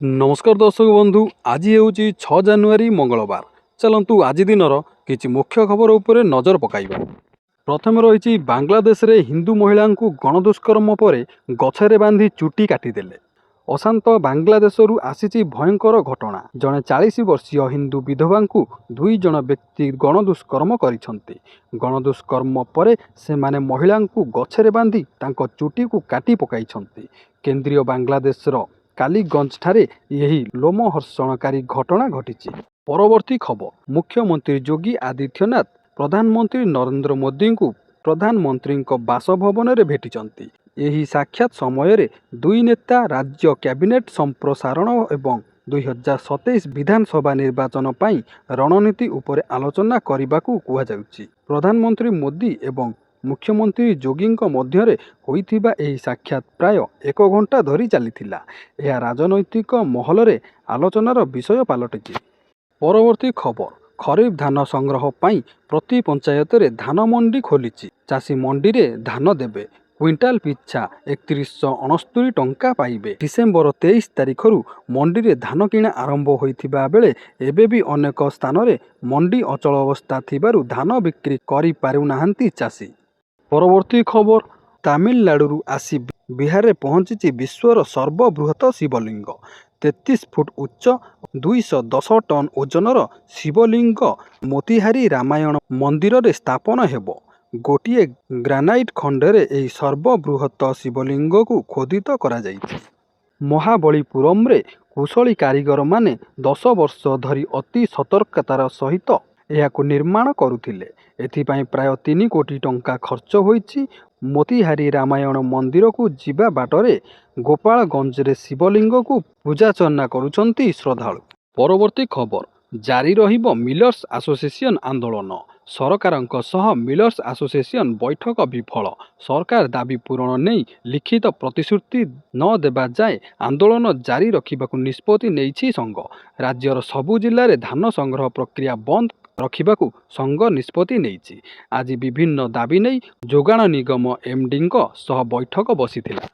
नमस्कार दर्शक बंधु आज हूँ 6 जानुआरी मंगलवार। चलतु आज दिनर किछि मुख्य खबर उपरे नजर पकाइबा। प्रथम रही बांग्लादेश रे हिंदू महिला को गणदुष्कर्म पर गछरे बांधी चुटी काटिदेले। अशांत बांग्लादेशरू आसी भयंकर घटना। जड़े 40 वर्षीय हिंदू विधवा को 2 जन व्यक्ति गणदुष्कर्म करिसेंती। गणदुष्कर्म पर से माने महिला को गछरे बांधी तांको चुटी को काटी पकाइछंती। केंद्रीय बांग्लादेश कालीगंज ठारे यही लोमहर्षणकारी घटना घटी। परवर्ती खबर, मुख्यमंत्री योगी आदित्यनाथ प्रधानमंत्री नरेंद्र मोदी को प्रधानमंत्री बासभवन में भेटिचंती। यही साक्षात समय दुई नेता राज्य कैबिनेट संप्रसारण एवं 2027 विधानसभा निर्वाचन पाई रणनीति उपरे आलोचना करने को प्रधानमंत्री मोदी एवं मुख्यमंत्री योगी मध्य होइथिबा एही साक्षात प्राय 1 घंटा धरी चलीथिला। यह राजनैतिक महल रे आलोचनार विषय पलटिछि। परवर्ती खबर, खरीफ धान संग्रह पाई प्रति पंचायत रे धान मंडी खोलिछि। चाषी मंडी रे धान देबे, क्विंटाल पिछा 3169 टंका पाइबे। डिसेम्बर 23 तारिखरू मंडी रे धान किणा आरंभ होइथिबा बेले एबे भी अनेक स्थान रे मंडी अचल अवस्था थिबारु धान बिक्री करि पारु नाहंती चाषी। परवर्ती खबर, तमिलनाडु आसी बिहार में पहुंची विश्वर सर्वबृहत शिवलिंग। 33 फुट उच्च 210 टन ओजनर शिवलिंग मोतिहारी रामायण मंदिर रे स्थापन हेब। गोटे ग्रानाइट खंडरे यही सर्वबृहत शिवलिंग को खोदित करा जाइछि। महाबलीपुरम रे कुशली कारीगर माने 10 वर्ष धरी अति सतर्कतार सहित यह निर्माण करुथिले। एथिपाई प्राय 3 कोटी टंका खर्च होइछि। मोतिहारी रामायण मंदिर को जीवा बाटरे गोपालगंज रे शिवलिंग को पूजाचर्ना करुछंती श्रद्धालु। परवर्ती खबर, जारी रहिबो मिलर्स एसोसिएशन आंदोलन। सरकारक सह मिलर्स एसोसिएशन बैठक विफल। सरकार दाबी पूरण नहीं लिखित प्रतिश्रुति न देबा जाए आंदोलन जारी रखिबाकु निष्पत्ति नेइछि संघ। राज्यर सबु जिल्ला रे धान संग्रह प्रक्रिया बंद रखिबाकु संघ निष्पत्ति नेइछि। आज विभिन्न दाबी नहीं जोगाण निगम एमडी सह बैठक बसिथिला।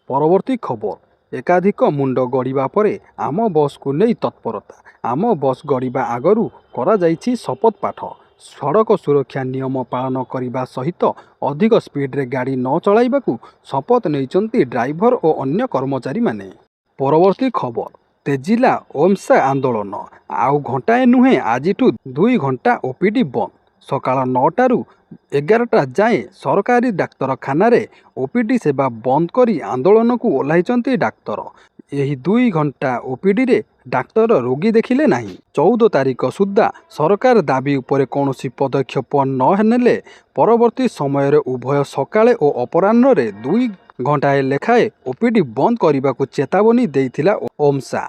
परवर्ती खबर, एकाधिक मुंड गड़िबा परे आम बस को नहीं तत्परता। आम बस गड़िबा आगरू करा जाइछि शपथ पाठ। सड़क सुरक्षा नियम पालन करने सहित अधिक स्पीड रे गाड़ी न चलाइबाकू शपथ नैचंती ड्राइवर और अन्य कर्मचारी माने। परवर्ती खबर, तेजिला ओमसा आंदोलन। आउ घंटाए नुहे आजिठू 2 घंटा ओपीडी बंद। सकाळ 9टारू 11टा जाए सरकारी डाक्तरखाना रे ओपीडी सेवा बंद करी आंदोलन को ओह्लाइचंती डाक्तर। यही 2 घंटा ओपीडी रे डाक्तर रोगी देखिले नहीं। 14 तारिख सुद्धा सरकार दाबी उपरे कौनसी पदक्षेप ननेले परवर्ती समय रे उभय सकाळे और अपराह्न रे 2 घंटाए लेखाए ओपीडी बंद करने को चेतावनी देइथिला ओमसा।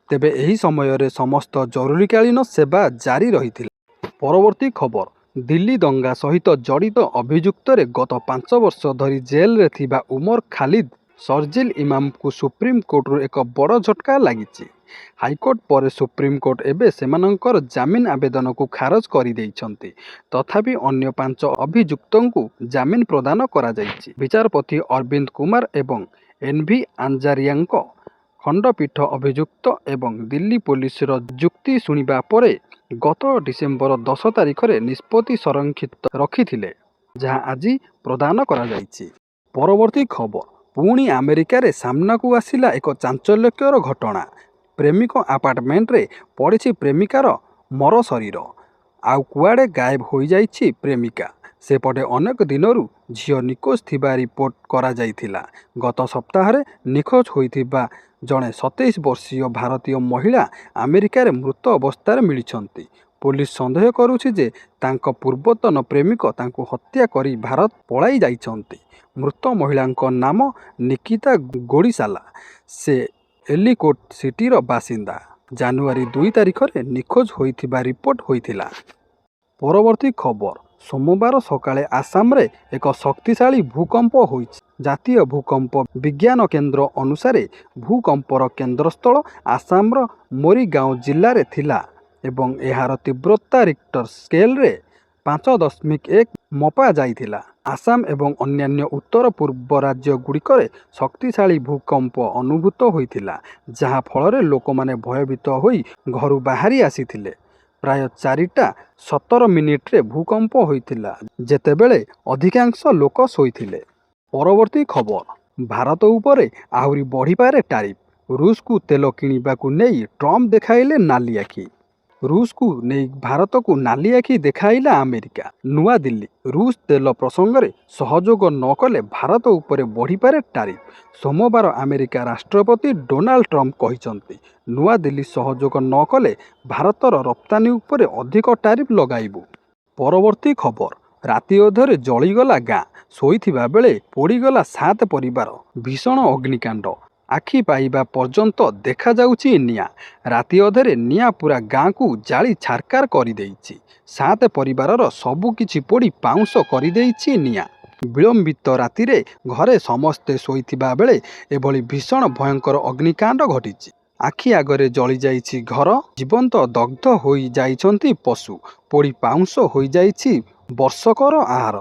तेबे एही समय रे समस्त जरूरीकालीन सेवा जारी रहिथिला। परवर्ती खबर, दिल्ली दंगा सहित जड़ित अभियुक्त रे गत 5 वर्ष धरी जेल रे थिबा उमर खालिद शर्जिल इमाम को सुप्रीम कोर्ट रो एक बड़ झटका लागिछि। हाईकोर्ट पर सुप्रीम कोर्ट एबे सेमानंकर जामिन आवेदन को खारज कर देइछंती। तथापि अन्य 5 अभियुक्त को जामिन प्रदान करा जाइछि। विचारपति अरविंद कुमार एवं एनवी आंजारियांक खंडपीठ अभियुक्त एवं दिल्ली पुलिस जुक्ति शुणिबा परे गत डिसेम्बर 10 तारिख रे निष्पत्ति संरक्षित रखिथिले, जहां आज प्रदान करा जाइछि। परवर्ती खबर, पुणी अमेरिका रे सामना को आसिला एक चांचल्यकर घटना। प्रेमिक अपार्टमेंट रे पड़ी प्रेमिकार मर शरीर। आउ कुआडे गायब हो जाइछि प्रेमिका। सेपटे अनेक दिनरू झियो निखोज थिबा रिपोर्ट करा जाइथिला। गत सप्ताह रे निखोज होइथिबा जड़े 27 वर्षीय भारतीय महिला अमेरिका रे मृत अवस्था मिलिछंती। पुलिस संदेह करुछि जे तांको पूर्वतन प्रेमिक तांको हत्या करी भारत पलाई जाइछंती। मृत महिला नाम निकिता गोड़ीसाला। से एलिकोट सिटी रो बासिंदा। जानुआरी 2 तारिख रे निखोज होइथिबा रिपोर्ट होइथिला। परवर्ती खबर, सोमवार सकाळे आसाम रे एक शक्तिशाली भूकंप होइछि। जातीय भूकंप विज्ञान केंद्र अनुसार भूकंपर केंद्रस्थल आसाम रो मोरीगांव जिल्ला रे थिला एवं एहार तीव्रता रिक्टर स्केल रे 5.1 मपा जाइथिला। ଆସାମ ଏବଂ ଅନ୍ୟାନ୍ୟ ଉତ୍ତର ପୂର୍ବ ରାଜ୍ୟଗୁଡ଼ିକରେ ଶକ୍ତିଶାଳୀ ଭୂକମ୍ପ ଅନୁଭୂତ ହୋଇଥିଲା, ଯାହା ଫଳରେ ଲୋକମାନେ ଭୟଭୀତ ହୋଇ ଘରୁ ବାହାରି ଆସିଥିଲେ। ପ୍ରାୟ 4:17 ଭୂକମ୍ପ ହୋଇଥିଲା, ଯେତେବେଳେ ଅଧିକାଂଶ ଲୋକ ଶୋଇଥିଲେ। ପରବର୍ତ୍ତୀ ଖବର, ଭାରତ ଉପରେ ଆହୁରି ବଢ଼ିପାରେ ଟାରିଫ୍। ରୁଷକୁ ତେଲ କିଣିବାକୁ ନେଇ ଟ୍ରମ୍ପ ଦେଖାଇଲେ ନାଲି ଆଖି। ରୁଷକୁ ନେଇ ଭାରତକୁ ନାଲି ଆଖି ଦେଖାଇଲା ଆମେରିକା। ନୂଆଦିଲ୍ଲୀ, ରୁଷ ତେଲ ପ୍ରସଙ୍ଗରେ ସହଯୋଗ ନ କଲେ ଭାରତ ଉପରେ ବଢ଼ିପାରେ ଟାରିଫ୍। ସୋମବାର ଆମେରିକା ରାଷ୍ଟ୍ରପତି ଡୋନାଲ୍ଡ ଟ୍ରମ୍ପ କହିଛନ୍ତି, ନୂଆଦିଲ୍ଲୀ ସହଯୋଗ ନ କଲେ ଭାରତର ରପ୍ତାନି ଉପରେ ଅଧିକ ଟାରିଫ୍ ଲଗାଇବୁ। ପରବର୍ତ୍ତୀ ଖବର, ରାତି ଅଧରେ ଜଳିଗଲା ଗାଁ, ଶୋଇଥିବା ବେଳେ ପୋଡ଼ିଗଲା 7 ପରିବାର। ଭୀଷଣ ଅଗ୍ନିକାଣ୍ଡ, ଆଖି ପାଇବା ପର୍ଯ୍ୟନ୍ତ ଦେଖାଯାଉଛି ନିଆଁ। ରାତି ଅଧରେ ନିଆଁ ପୁରା ଗାଁକୁ ଜାଳି ଛାରକାର କରିଦେଇଛି। 7 ପରିବାରର ସବୁକିଛି ପୋଡ଼ି ପାଉଁଶ କରିଦେଇଛି ନିଆଁ। ବିଳମ୍ବିତ ରାତିରେ ଘରେ ସମସ୍ତେ ଶୋଇଥିବା ବେଳେ ଏଭଳି ଭୀଷଣ ଭୟଙ୍କର ଅଗ୍ନିକାଣ୍ଡ ଘଟିଛି। ଆଖି ଆଗରେ ଜଳିଯାଇଛି ଘର, ଜୀବନ୍ତ ଦଗ୍ଧ ହୋଇଯାଇଛନ୍ତି ପଶୁ, ପୋଡ଼ି ପାଉଁଶ ହୋଇଯାଇଛି ବର୍ଷକର ଆହାର।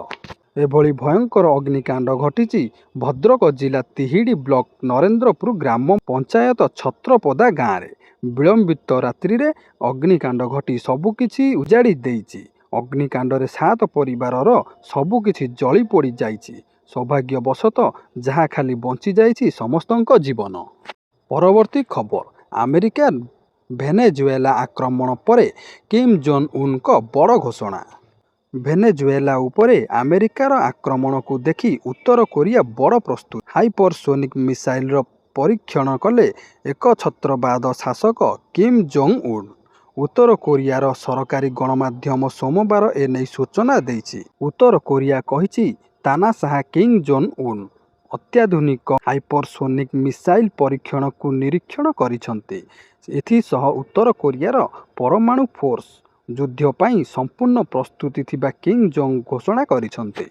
ଏଭଳି ଭୟଙ୍କର ଅଗ୍ନିକାଣ୍ଡ ଘଟିଛି ଭଦ୍ରକ ଜିଲ୍ଲା ତିହିଡ଼ି ବ୍ଲକ ନରେନ୍ଦ୍ରପୁର ଗ୍ରାମ ପଞ୍ଚାୟତ ଛତ୍ରପଦା ଗାଁରେ। ବିଳମ୍ବିତ ରାତ୍ରିରେ ଅଗ୍ନିକାଣ୍ଡ ଘଟି ସବୁକିଛି ଉଜାଡ଼ି ଦେଇଛି। ଅଗ୍ନିକାଣ୍ଡରେ 7 ପରିବାରର ସବୁକିଛି ଜଳି ପୋଡ଼ି ଯାଇଛି। ସୌଭାଗ୍ୟବଶତଃ ଯାହା ଖାଲି ବଞ୍ଚିଯାଇଛି ସମସ୍ତଙ୍କ ଜୀବନ। ପରବର୍ତ୍ତୀ ଖବର, ଆମେରିକା ଭେନେଜୁଏଲା ଆକ୍ରମଣ ପରେ କିମ୍ ଜୋଙ୍ଗ ଉନ୍ଙ୍କ ବଡ଼ ଘୋଷଣା। ଭେନେଜୁଏଲା ଉପରେ ଆମେରିକାର ଆକ୍ରମଣକୁ ଦେଖି ଉତ୍ତର କୋରିଆ ବଡ଼ ପ୍ରସ୍ତୁତ। ହାଇପରସୋନିକ୍ ମିସାଇଲର ପରୀକ୍ଷଣ କଲେ ଏକଛତ୍ରବାଦ ଶାସକ କିମ୍ ଜୋଙ୍ଗ ଉନ୍। ଉତ୍ତର କୋରିଆର ସରକାରୀ ଗଣମାଧ୍ୟମ ସୋମବାର ଏନେଇ ସୂଚନା ଦେଇଛି। ଉତ୍ତର କୋରିଆ କହିଛି, ତାନାଶାହା କିମ୍ ଜୋଙ୍ଗ ଉନ୍ ଅତ୍ୟାଧୁନିକ ହାଇପରସୋନିକ୍ ମିସାଇଲ ପରୀକ୍ଷଣକୁ ନିରୀକ୍ଷଣ କରିଛନ୍ତି। ଏଥିସହ ଉତ୍ତର କୋରିଆର ପରମାଣୁ ଫୋର୍ସ ଯୁଦ୍ଧ ପାଇଁ ସମ୍ପୂର୍ଣ୍ଣ ପ୍ରସ୍ତୁତି ଥିବା କିମ୍ ଜୋଙ୍ଗ ଘୋଷଣା କରିଛନ୍ତି।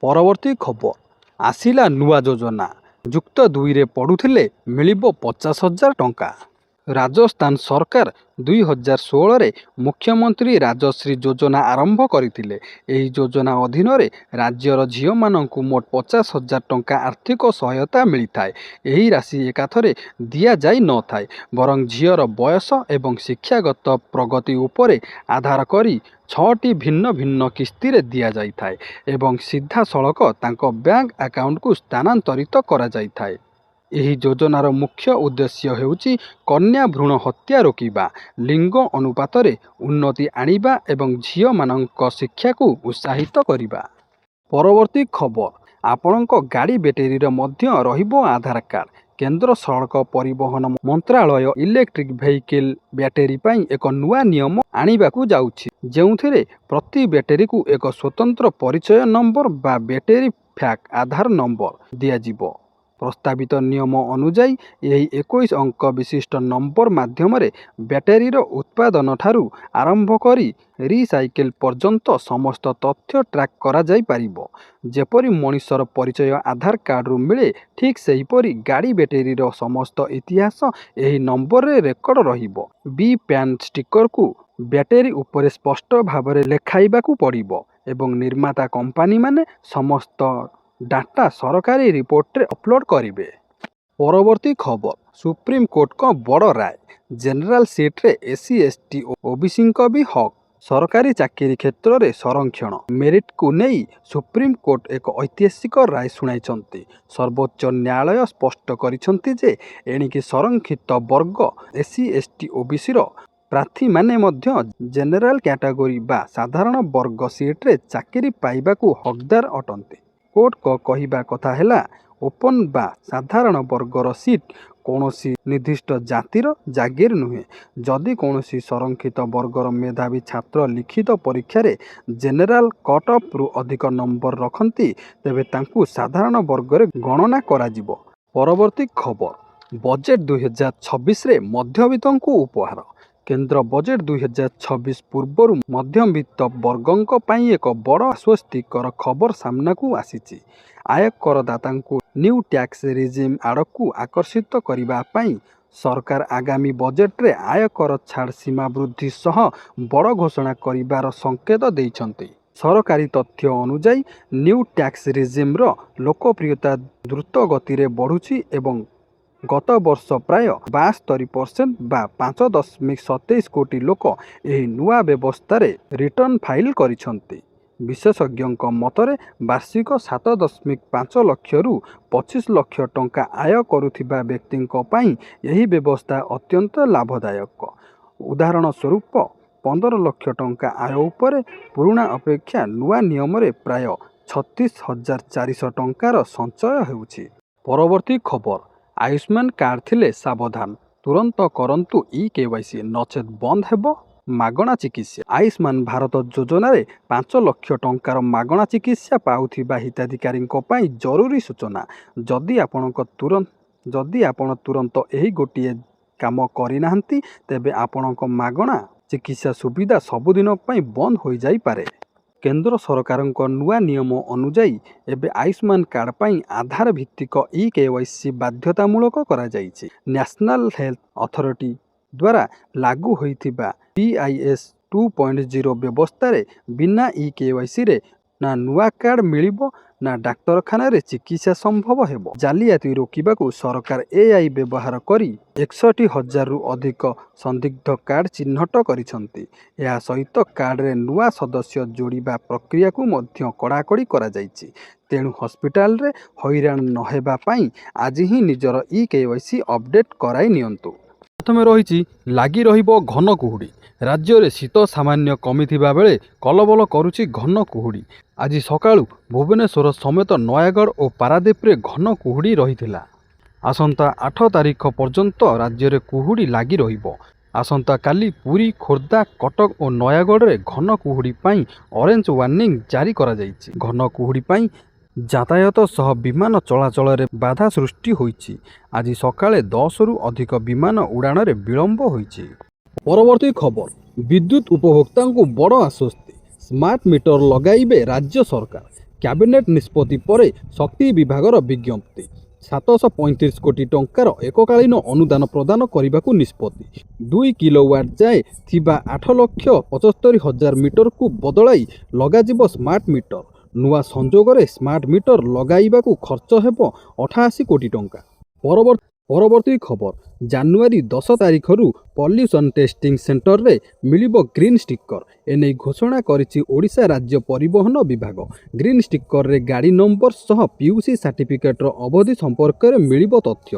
ପରବର୍ତ୍ତୀ ଖବର, ଆସିଲା ନୂଆ ଯୋଜନା, ଯୁକ୍ତ 2ରେ ପଢ଼ୁଥିଲେ ମିଳିବ 50,000 ଟଙ୍କା। ରାଜସ୍ଥାନ ସରକାର 2016ରେ ମୁଖ୍ୟମନ୍ତ୍ରୀ ରାଜଶ୍ରୀ ଯୋଜନା ଆରମ୍ଭ କରିଥିଲେ। ଏହି ଯୋଜନା ଅଧୀନରେ ରାଜ୍ୟର ଝିଅମାନଙ୍କୁ ମୋଟ 50,000 ଟଙ୍କା ଆର୍ଥିକ ସହାୟତା ମିଳିଥାଏ। ଏହି ରାଶି ଏକାଥରେ ଦିଆଯାଇନଥାଏ, ବରଂ ଝିଅର ବୟସ ଏବଂ ଶିକ୍ଷାଗତ ପ୍ରଗତି ଉପରେ ଆଧାର କରି 6ଟି ଭିନ୍ନ ଭିନ୍ନ କିସ୍ତିରେ ଦିଆଯାଇଥାଏ ଏବଂ ସିଧାସଳଖ ତାଙ୍କ ବ୍ୟାଙ୍କ ଆକାଉଣ୍ଟକୁ ସ୍ଥାନାନ୍ତରିତ କରାଯାଇଥାଏ। ଏହି ଯୋଜନାର ମୁଖ୍ୟ ଉଦ୍ଦେଶ୍ୟ ହେଉଛି କନ୍ୟା ଭ୍ରୂଣ ହତ୍ୟା ରୋକିବା, ଲିଙ୍ଗ ଅନୁପାତରେ ଉନ୍ନତି ଆଣିବା ଏବଂ ଝିଅମାନଙ୍କ ଶିକ୍ଷାକୁ ଉତ୍ସାହିତ କରିବା। ପରବର୍ତ୍ତୀ ଖବର, ଆପଣଙ୍କ ଗାଡ଼ି ବ୍ୟାଟେରୀର ମଧ୍ୟ ରହିବ ଆଧାର କାର୍ଡ଼। କେନ୍ଦ୍ର ସଡ଼କ ପରିବହନ ମନ୍ତ୍ରାଳୟ ଇଲେକ୍ଟ୍ରିକ୍ ଭେହିକିଲ୍ ବ୍ୟାଟେରୀ ପାଇଁ ଏକ ନୂଆ ନିୟମ ଆଣିବାକୁ ଯାଉଛି, ଯେଉଁଥିରେ ପ୍ରତି ବ୍ୟାଟେରୀକୁ ଏକ ସ୍ୱତନ୍ତ୍ର ପରିଚୟ ନମ୍ବର ବା ବ୍ୟାଟେରୀ ଫ୍ୟାକ୍ ଆଧାର ନମ୍ବର ଦିଆଯିବ। ପ୍ରସ୍ତାବିତ ନିୟମ ଅନୁଯାୟୀ ଏହି 21 ଅଙ୍କ ବିଶିଷ୍ଟ ନମ୍ବର ମାଧ୍ୟମରେ ବ୍ୟାଟେରୀର ଉତ୍ପାଦନଠାରୁ ଆରମ୍ଭ କରି ରିସାଇକେଲ୍ ପର୍ଯ୍ୟନ୍ତ ସମସ୍ତ ତଥ୍ୟ ଟ୍ରାକ୍ କରାଯାଇପାରିବ। ଯେପରି ମଣିଷର ପରିଚୟ ଆଧାର କାର୍ଡ଼ରୁ ମିଳେ, ଠିକ୍ ସେହିପରି ଗାଡ଼ି ବ୍ୟାଟେରୀର ସମସ୍ତ ଇତିହାସ ଏହି ନମ୍ବରରେ ରେକର୍ଡ଼ ରହିବ। ବି ପ୍ୟାନ୍ ଷ୍ଟିକରକୁ ବ୍ୟାଟେରୀ ଉପରେ ସ୍ପଷ୍ଟ ଭାବରେ ଲେଖାଇବାକୁ ପଡ଼ିବ ଏବଂ ନିର୍ମାତା କମ୍ପାନୀମାନେ ସମସ୍ତ ଡାଟା ସରକାରୀ ରିପୋର୍ଟରେ ଅପଲୋଡ଼ କରିବେ। ପରବର୍ତ୍ତୀ ଖବର, ସୁପ୍ରିମକୋର୍ଟଙ୍କ ବଡ଼ ରାୟ, ଜେନେରାଲ ସିଟ୍ରେ ଏସ୍ସି ଏସ୍ଟି ଓ ଓବିସିଙ୍କ ବି ହକ୍। ସରକାରୀ ଚାକିରି କ୍ଷେତ୍ରରେ ସଂରକ୍ଷଣ ମେରିଟକୁ ନେଇ ସୁପ୍ରିମକୋର୍ଟ ଏକ ଐତିହାସିକ ରାୟ ଶୁଣାଇଛନ୍ତି। ସର୍ବୋଚ୍ଚ ନ୍ୟାୟାଳୟ ସ୍ପଷ୍ଟ କରିଛନ୍ତି ଯେ ଏଣିକି ସଂରକ୍ଷିତ ବର୍ଗ ଏସ୍ସି ଏସ୍ଟି ଓବିସିର ପ୍ରାର୍ଥୀମାନେ ମଧ୍ୟ ଜେନେରାଲ କ୍ୟାଟାଗୋରୀ ବା ସାଧାରଣ ବର୍ଗ ସିଟ୍ରେ ଚାକିରି ପାଇବାକୁ ହକଦାର ଅଟନ୍ତି। କୋର୍ଟଙ୍କ କହିବା କଥା ହେଲା, ଓପନ୍ ବା ସାଧାରଣ ବର୍ଗର ସିଟ୍ କୌଣସି ନିର୍ଦ୍ଦିଷ୍ଟ ଜାତିର ଜାଗିର ନୁହେଁ। ଯଦି କୌଣସି ସଂରକ୍ଷିତ ବର୍ଗର ମେଧାବୀ ଛାତ୍ର ଲିଖିତ ପରୀକ୍ଷାରେ ଜେନେରାଲ କଟ୍ ଅଫ୍ରୁ ଅଧିକ ନମ୍ବର ରଖନ୍ତି, ତେବେ ତାଙ୍କୁ ସାଧାରଣ ବର୍ଗରେ ଗଣନା କରାଯିବ। ପରବର୍ତ୍ତୀ ଖବର, ବଜେଟ୍ 2026ରେ ମଧ୍ୟବିତ୍ତଙ୍କୁ ଉପହାର। କେନ୍ଦ୍ର ବଜେଟ୍ 2026 ପୂର୍ବରୁ ମଧ୍ୟବିତ୍ତ ବର୍ଗଙ୍କ ପାଇଁ ଏକ ବଡ଼ ଆଶ୍ୱସ୍ତିକର ଖବର ସାମ୍ନାକୁ ଆସିଛି। ଆୟକରଦାତାଙ୍କୁ ନ୍ୟୁ ଟ୍ୟାକ୍ସ ରିଜିମ୍ ଆଡ଼କୁ ଆକର୍ଷିତ କରିବା ପାଇଁ ସରକାର ଆଗାମୀ ବଜେଟ୍ରେ ଆୟକର ଛାଡ଼ ସୀମା ବୃଦ୍ଧି ସହ ବଡ଼ ଘୋଷଣା କରିବାର ସଂକେତ ଦେଇଛନ୍ତି। ସରକାରୀ ତଥ୍ୟ ଅନୁଯାୟୀ ନ୍ୟୁ ଟ୍ୟାକ୍ସ ରିଜିମ୍ର ଲୋକପ୍ରିୟତା ଦ୍ରୁତ ଗତିରେ ବଢ଼ୁଛି ଏବଂ ଗତ ବର୍ଷ ପ୍ରାୟ 72% ବା 5.27 କୋଟି ଲୋକ ଏହି ନୂଆ ବ୍ୟବସ୍ଥାରେ ରିଟର୍ଣ୍ଣ ଫାଇଲ୍ କରିଛନ୍ତି। ବିଶେଷଜ୍ଞଙ୍କ ମତରେ ବାର୍ଷିକ 7.5 ଲକ୍ଷରୁ 25 ଲକ୍ଷ ଟଙ୍କା ଆୟ କରୁଥିବା ବ୍ୟକ୍ତିଙ୍କ ପାଇଁ ଏହି ବ୍ୟବସ୍ଥା ଅତ୍ୟନ୍ତ ଲାଭଦାୟକ। ଉଦାହରଣ ସ୍ୱରୂପ 15 ଲକ୍ଷ ଟଙ୍କା ଆୟ ଉପରେ ପୁରୁଣା ଅପେକ୍ଷା ନୂଆ ନିୟମରେ ପ୍ରାୟ 36,400 ଟଙ୍କାର ସଞ୍ଚୟ ହେଉଛି। ପରବର୍ତ୍ତୀ ଖବର, ଆୟୁଷ୍ମାନ କାର୍ଡ଼ ଥିଲେ ସାବଧାନ, ତୁରନ୍ତ କରନ୍ତୁ ଇ-KYC ନଚେତ୍ ବନ୍ଦ ହେବ ମାଗଣା ଚିକିତ୍ସା। ଆୟୁଷ୍ମାନ ଭାରତ ଯୋଜନାରେ 5 ଲକ୍ଷ ଟଙ୍କାର ମାଗଣା ଚିକିତ୍ସା ପାଉଥିବା ହିତାଧିକାରୀଙ୍କ ପାଇଁ ଜରୁରୀ ସୂଚନା। ଯଦି ଆପଣ ତୁରନ୍ତ ଏହି ଗୋଟିଏ କାମ କରିନାହାନ୍ତି, ତେବେ ଆପଣଙ୍କ ମାଗଣା ଚିକିତ୍ସା ସୁବିଧା ସବୁଦିନ ପାଇଁ ବନ୍ଦ ହୋଇଯାଇପାରେ। କେନ୍ଦ୍ର ସରକାରଙ୍କ ନୂଆ ନିୟମ ଅନୁଯାୟୀ ଏବେ ଆୟୁଷ୍ମାନ କାର୍ଡ଼ ପାଇଁ ଆଧାର ଭିତ୍ତିକ ଇ-KYC ବାଧ୍ୟତାମୂଳକ କରାଯାଇଛି। ନ୍ୟାସନାଲ ହେଲ୍ଥ ଅଥରିଟି ଦ୍ୱାରା ଲାଗୁ ହୋଇଥିବା PIS 2.0 ବ୍ୟବସ୍ଥାରେ ବିନା ଇ-KYCରେ ନା ନୂଆ କାର୍ଡ଼ ମିଳିବ ନା ଡାକ୍ତରଖାନାରେ ଚିକିତ୍ସା ସମ୍ଭବ ହେବ। ଜାଲିଆତି ରୋକିବାକୁ ସରକାର AI ବ୍ୟବହାର କରି 61,000ରୁ ଅଧିକ ସନ୍ଦିଗ୍ଧ କାର୍ଡ଼ ଚିହ୍ନଟ କରିଛନ୍ତି। ଏହା ସହିତ କାର୍ଡ଼ରେ ନୂଆ ସଦସ୍ୟ ଯୋଡ଼ିବା ପ୍ରକ୍ରିୟାକୁ ମଧ୍ୟ କଡ଼ାକଡ଼ି କରାଯାଇଛି। ତେଣୁ ହସ୍ପିଟାଲରେ ହଇରାଣ ନ ହେବା ପାଇଁ ଆଜି ହିଁ ନିଜର ଇ-KYC ଅପଡେଟ୍ କରାଇ ନିଅନ୍ତୁ। ପ୍ରଥମେ ରହିଛି ଲାଗି ରହିବ ଘନ କୁହୁଡ଼ି। ରାଜ୍ୟରେ ଶୀତ ସାମାନ୍ୟ କମିଥିବା ବେଳେ କଲବଲ କରୁଛି ଘନ କୁହୁଡ଼ି। ଆଜି ସକାଳୁ ଭୁବନେଶ୍ୱର ସମେତ ନୟାଗଡ଼ ଓ ପାରାଦୀପରେ ଘନ କୁହୁଡ଼ି ରହିଥିଲା। ଆସନ୍ତା 8 ତାରିଖ ପର୍ଯ୍ୟନ୍ତ ରାଜ୍ୟରେ କୁହୁଡ଼ି ଲାଗି ରହିବ। ଆସନ୍ତାକାଲି ପୁରୀ, ଖୋର୍ଦ୍ଧା, କଟକ ଓ ନୟାଗଡ଼ରେ ଘନ କୁହୁଡ଼ି ପାଇଁ ଅରେଞ୍ଜ ୱାର୍ଣ୍ଣିଂ ଜାରି କରାଯାଇଛି। ଘନ କୁହୁଡ଼ି ପାଇଁ ଯାତାୟାତ ସହ ବିମାନ ଚଳାଚଳରେ ବାଧା ସୃଷ୍ଟି ହୋଇଛି। ଆଜି ସକାଳେ 10ରୁ ଅଧିକ ବିମାନ ଉଡ଼ାଣରେ ବିଳମ୍ବ ହୋଇଛି। ପରବର୍ତ୍ତୀ ଖବର, ବିଦ୍ୟୁତ୍ ଉପଭୋକ୍ତାଙ୍କୁ ବଡ଼ ଆଶ୍ୱସ୍ତି, ସ୍ମାର୍ଟ ମିଟର ଲଗାଇବେ ରାଜ୍ୟ ସରକାର। କ୍ୟାବିନେଟ୍ ନିଷ୍ପତ୍ତି ପରେ ଶକ୍ତି ବିଭାଗର ବିଜ୍ଞପ୍ତି। 735 କୋଟି ଟଙ୍କାର ଏକକାଳୀନ ଅନୁଦାନ ପ୍ରଦାନ କରିବାକୁ ନିଷ୍ପତ୍ତି। 2 କିଲୋୱାଟ୍ ଯାଏ ଥିବା 8,75,000 ମିଟରକୁ ବଦଳାଇ ଲଗାଯିବ ସ୍ମାର୍ଟ ମିଟର। ନୂଆ ସଂଯୋଗରେ ସ୍ମାର୍ଟ ମିଟର ଲଗାଇବାକୁ ଖର୍ଚ୍ଚ ହେବ 88 କୋଟି ଟଙ୍କା। ପରବର୍ତ୍ତୀ ଖବର, ଜାନୁଆରୀ 10 ତାରିଖରୁ ପଲ୍ୟୁସନ୍ ଟେଷ୍ଟିଂ ସେଣ୍ଟରରେ ମିଳିବ ଗ୍ରୀନ୍ ଷ୍ଟିକର। ଏନେଇ ଘୋଷଣା କରିଛି ଓଡ଼ିଶା ରାଜ୍ୟ ପରିବହନ ବିଭାଗ। ଗ୍ରୀନ୍ ଷ୍ଟିକରରେ ଗାଡ଼ି ନମ୍ବର ସହ PUC ସାର୍ଟିଫିକେଟର ଅବଧି ସମ୍ପର୍କରେ ମିଳିବ ତଥ୍ୟ।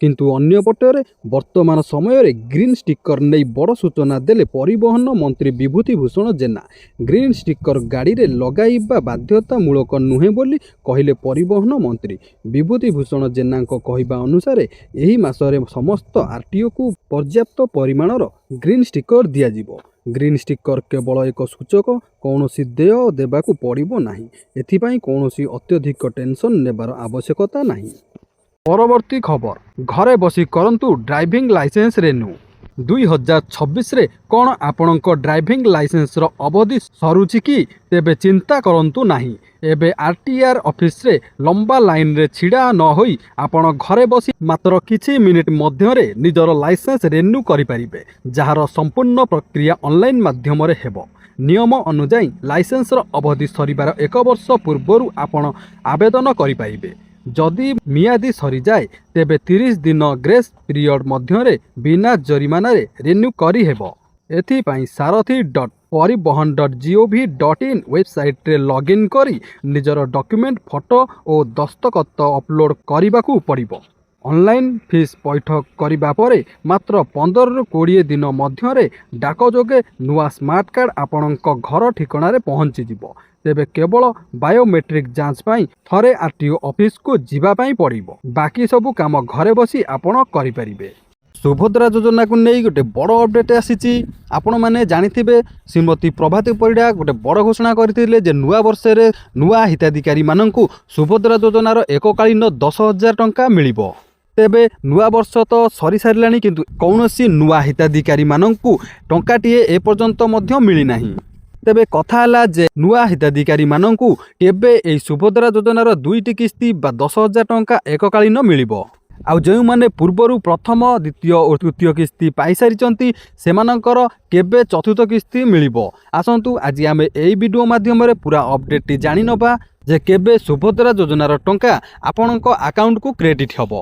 କିନ୍ତୁ ଅନ୍ୟପଟରେ ବର୍ତ୍ତମାନ ସମୟରେ ଗ୍ରୀନ୍ ଷ୍ଟିକର ନେଇ ବଡ଼ ସୂଚନା ଦେଲେ ପରିବହନ ମନ୍ତ୍ରୀ ବିଭୂତି ଭୂଷଣ ଜେନା। ଗ୍ରୀନ୍ ଷ୍ଟିକର ଗାଡ଼ିରେ ଲଗାଇବା ବାଧ୍ୟତାମୂଳକ ନୁହେଁ ବୋଲି କହିଲେ ପରିବହନ ମନ୍ତ୍ରୀ ବିଭୂତି ଭୂଷଣ ଜେନାଙ୍କ କହିବା ଅନୁସାରେ ଏହି ମାସରେ ସମସ୍ତ RTOକୁ ପର୍ଯ୍ୟାପ୍ତ ପରିମାଣର ଗ୍ରୀନ୍ ଷ୍ଟିକର ଦିଆଯିବ। ଗ୍ରୀନ୍ ଷ୍ଟିକର କେବଳ ଏକ ସୂଚକ, କୌଣସି ଦେୟ ଦେବାକୁ ପଡ଼ିବ ନାହିଁ। ଏଥିପାଇଁ କୌଣସି ଅତ୍ୟଧିକ ଟେନସନ୍ ନେବାର ଆବଶ୍ୟକତା ନାହିଁ। ପରବର୍ତ୍ତୀ ଖବର, ଘରେ ବସି କରନ୍ତୁ ଡ୍ରାଇଭିଂ ଲାଇସେନ୍ସ ରେନ୍ୟୁ। 2026ରେ କ'ଣ ଆପଣଙ୍କ ଡ୍ରାଇଭିଂ ଲାଇସେନ୍ସର ଅବଧି ସରୁଛି କି? ତେବେ ଚିନ୍ତା କରନ୍ତୁ ନାହିଁ। ଏବେ RTR ଅଫିସରେ ଲମ୍ବା ଲାଇନରେ ଛିଡ଼ା ନ ହୋଇ ଆପଣ ଘରେ ବସି ମାତ୍ର କିଛି ମିନିଟ୍ ମଧ୍ୟରେ ନିଜର ଲାଇସେନ୍ସ ରେନ୍ୟୁ କରିପାରିବେ, ଯାହାର ସମ୍ପୂର୍ଣ୍ଣ ପ୍ରକ୍ରିୟା ଅନଲାଇନ୍ ମାଧ୍ୟମରେ ହେବ। ନିୟମ ଅନୁଯାୟୀ ଲାଇସେନ୍ସର ଅବଧି ସରିବାର 1 ବର୍ଷ ପୂର୍ବରୁ ଆପଣ ଆବେଦନ କରିପାରିବେ। ଯଦି ମିଆଦି ସରିଯାଏ, ତେବେ 30 ଦିନ ଗ୍ରେସ୍ ପିରିୟଡ଼ ମଧ୍ୟରେ ବିନା ଜରିମାନାରେ ରିନ୍ୟୁ କରିହେବ। ଏଥିପାଇଁ sarathi.paribahan.gov.in ୱେବସାଇଟ୍ରେ ଲଗ୍ଇନ୍ କରି ନିଜର ଡକ୍ୟୁମେଣ୍ଟ, ଫଟୋ ଓ ଦସ୍ତଖତ ଅପଲୋଡ଼ କରିବାକୁ ପଡ଼ିବ। ଅନଲାଇନ୍ ଫିସ୍ ପୈଠ କରିବା ପରେ ମାତ୍ର 15ରୁ 20 ଦିନ ମଧ୍ୟରେ ଡାକ ଯୋଗେ ନୂଆ ସ୍ମାର୍ଟ କାର୍ଡ଼ ଆପଣଙ୍କ ଘର ଠିକଣାରେ ପହଞ୍ଚିଯିବ। ତେବେ କେବଳ ବାୟୋମେଟ୍ରିକ୍ ଯାଞ୍ଚ ପାଇଁ ଥରେ RTO ଅଫିସକୁ ଯିବା ପାଇଁ ପଡ଼ିବ। ବାକି ସବୁ କାମ ଘରେ ବସି ଆପଣ କରିପାରିବେ। ସୁଭଦ୍ରା ଯୋଜନାକୁ ନେଇ ଗୋଟେ ବଡ଼ ଅପଡେଟ୍ ଆସିଛି। ଆପଣମାନେ ଜାଣିଥିବେ ଶ୍ରୀମତୀ ପ୍ରଭାତୀ ପରିଡ଼ା ଗୋଟେ ବଡ଼ ଘୋଷଣା କରିଥିଲେ ଯେ ନୂଆ ବର୍ଷରେ ନୂଆ ହିତାଧିକାରୀମାନଙ୍କୁ ସୁଭଦ୍ରା ଯୋଜନାର ଏକକାଳୀନ 10,000 ଟଙ୍କା ମିଳିବ। ତେବେ ନୂଆ ବର୍ଷ ତ ସରିସାରିଲାଣି, କିନ୍ତୁ କୌଣସି ନୂଆ ହିତାଧିକାରୀମାନଙ୍କୁ ଟଙ୍କାଟିଏ ଏପର୍ଯ୍ୟନ୍ତ ମଧ୍ୟ ମିଳିନାହିଁ। ତେବେ କଥା ହେଲା ଯେ ନୂଆ ହିତାଧିକାରୀମାନଙ୍କୁ କେବେ ଏହି ସୁଭଦ୍ରା ଯୋଜନାର 2ଟି କିସ୍ତି ବା 10,000 ଟଙ୍କା ଏକକାଳୀନ ମିଳିବ। आउ जो माने पूर्वर प्रथम द्वितीय और तृतीय किस्ती पाई सारी सेमानंकर केबे चतुर्थ किस्ती मिलिबो। आसंतु आज आम यही वीडियो माध्यम पूरा अपडेट जानी नबा जे केबे सुभद्रा योजनार टंका आपणक अकाउंट को क्रेडिट हबो।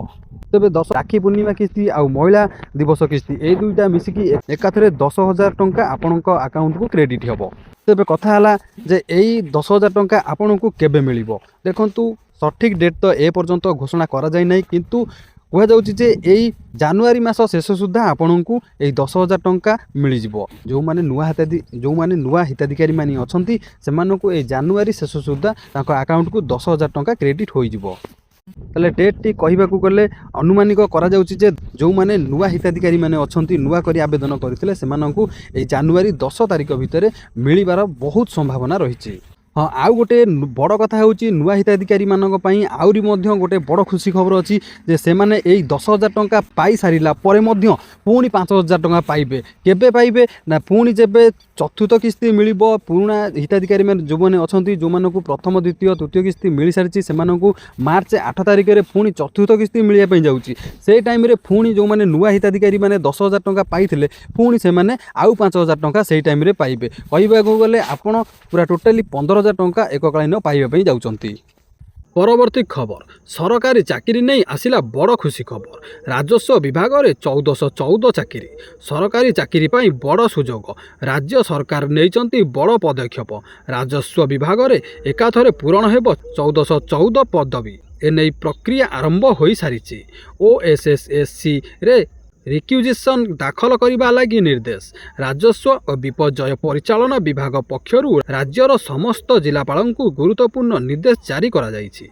तेबे 10 राखी पूर्णिमा किस्ती आउ महिला दिवस किस्ती ए दुईटा मिसिकी एकाथरे 10,000 टंका आपणक अकाउंट को क्रेडिट हबो। तेबे कथा हला जे एई 10,000 टंका आपणक केबे मिलिबो। देखंतु सठिक डेट तो ए पर्यंत घोषणा करा जाय नै, किंतु कह जाउछि जे एई जनवरी मास शेष सुद्धा आपणकू एई 10,000 टंका मिल जिवो। जो माने नुआ हिताधिकारी माने अछंती सेमानकू एई जनवरी शेष सुद्धा तांको अकाउंट को 10,000 टंका क्रेडिट होई जिवो। ताले डेट टी कहिबाकू गले अनुमानिक करा जाउछि जे जो माने नुआ हिताधिकारी माने अछंती नुआ करी आवेदन करथिले सेमानकू एई जनवरी 10 तारिख भितर मिलिबार बहुत संभावना रहिछि। हाँ, आउ गोटे बड़ कथा होची नुआ हिताधिकारी मानक पई आउरी मध्य गोटे बड़ खुशी खबर अछि जे से माने एई 10,000 टंका पाई सारिला परे मध्य पुणी 5,000 टंका पाइबे। केबे पाइबे ना पुणी जेबे चतुर्थ किस्ती मिलिबो। पुराना हिताधिकारी माने जो माने अछंती जो मानकू प्रथम द्वितीय तृतीय किस्ती मिल सारिछि सेमानकू मार्च 8 तारिख रे पुणी चतुर्थ किस्ती मिलिया पई जाउछि। से टाइम रे पुणी जो माने नुआ हिताधिकारी माने 10,000 टंका पाइथिले पुणी से माने आउ 5,000 टंका सेही टाइम रे पाइबे। कहिबाकू गले आपण पूरा टोटली 15,000 टंका एककालीन पाइबा जाउछंती। परवर्ती खबर सरकारी चाकरी नहीं आसिला बड़ खुशी खबर। राजस्व विभाग में 1414 चाकरी सरकारी चाकरी पाई बड़ सुजोग। राज्य सरकार नहीं बड़ पदक्षेप। राजस्व विभाग में एकाथरे पूरण हेब 1414 पदवी। एने प्रक्रिया आरंभ हो सारी। ओएसएसएससी रे रिक्यूजिशन दाखल करने लगी निर्देश। राजस्व और विपर्यय परिचालन विभाग पक्षरु राज्यर समस्त जिलापाल को गुरुत्वपूर्ण निर्देश जारी करा जायछि।